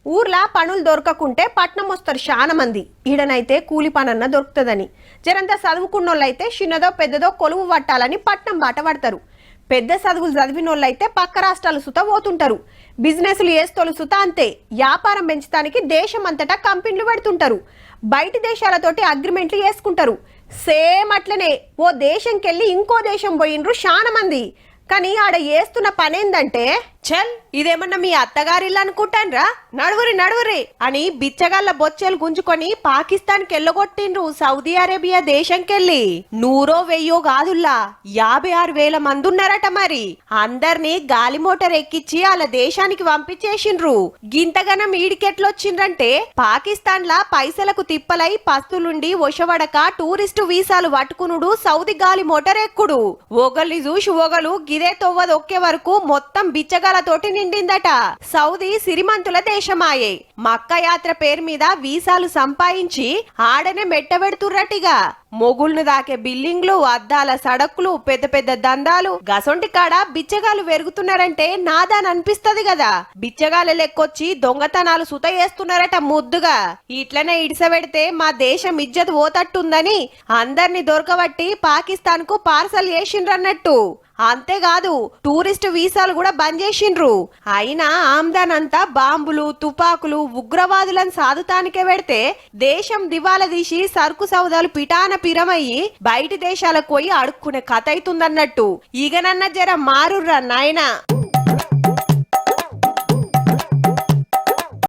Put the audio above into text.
ఊర్లా పనులు దొరకకుంటే పట్నం వస్తారు చాలా మంది. ఈడనైతే కూలి పనన్న దొరుకుతుందని జరంతా చదువుకున్నోళ్ళైతే చిన్నదో పెద్దదో కొలువు పట్టాలని పట్నం బాట పడతారు. పెద్ద చదువులు చదివినోళ్ళైతే పక్క రాష్ట్రాలు సుత పోతుంటారు. బిజినెస్లు చేస్తోళ్ళు సుత అంతే. వ్యాపారం పెంచడానికి దేశం అంతటా కంపెనీలు పెడుతుంటారు. బయట దేశాలతోటి అగ్రిమెంట్లు చేసుకుంటారు. సేమ్ అట్లనే ఓ దేశంకెళ్ళి ఇంకో దేశం పోయినరు చాలా మంది. కానీ ఆడ చేస్తున్న పనేందంటే, చల్ ఇదేమన్నా మీ అత్తగారిల్లు అనుకుంటాన్రా, నడువురి నడువురి అని బిచ్చగాళ్ళ బొచ్చెలు గుంజుకొని పాకిస్తాన్కి వెళ్ళగొట్టిండ్రు. సౌదీ అరేబియా దేశంకెళ్ళి 100,000 కాదుల్లా 56,000 మంది ఉన్నారట. మరి అందర్నీ గాలి మోటార్ ఎక్కిచ్చి వాళ్ళ దేశానికి పంపించేసిండ్రు. గింతగనం ఈడికెట్లొచ్చిండ్రంటే పాకిస్తాన్ లా పైసలకు తిప్పలై పస్తులుండి ఒషవడక టూరిస్టు వీసాలు పట్టుకునుడు, సౌదీ గాలి మోటార్ ఎక్కుడు. ఒగల్ని చూసి ఒగలు గిదే తొవ్వదొక్కే వరకు మొత్తం బిచ్చగాలతోటి నిండిందట. సౌదీ సిరిమంతుల దేశమాయే. మక్క యాత్ర పేరు మీద వీసాలు సంపాదించి ఆడనే మెట్టబెడుతుర్రటిగా. మొగుళ్లు దాకే బిల్డింగ్లు, అద్దాల సడక్కులు, పెద్ద పెద్ద దందాలు, గసొంటి కాడ బిచ్చగాలు పెరుగుతున్నారంటే నాదాని అనిపిస్తది కదా. బిచ్చగాలు లెక్కొచ్చి దొంగతనాలు సుత చేస్తున్నారట ముద్దుగా. ఇట్లనే ఇడిసబెడితే మా దేశం ఇజ్జత్ పోతట్టుందని అందర్ని దొరకబట్టి పాకిస్తాన్ కు పార్సల్ చేసిండ్రన్నట్టు. అంతేకాదు టూరిస్ట్ వీసాలు కూడా బంద్ చేసిండ్రు. అయినా ఆమ్దాన్ అంతా బాంబులు, తుపాకులు, ఉగ్రవాదులను సాదుతానికే పెడితే దేశం దివాలా తీసి సరుకు సౌదాలు పిటాన పిరమయ్యి బయటి దేశాలకు పోయి అడుక్కునే కథ అవుతుందన్నట్టు. ఇగనన్న జర మారుర్రా నాయనా.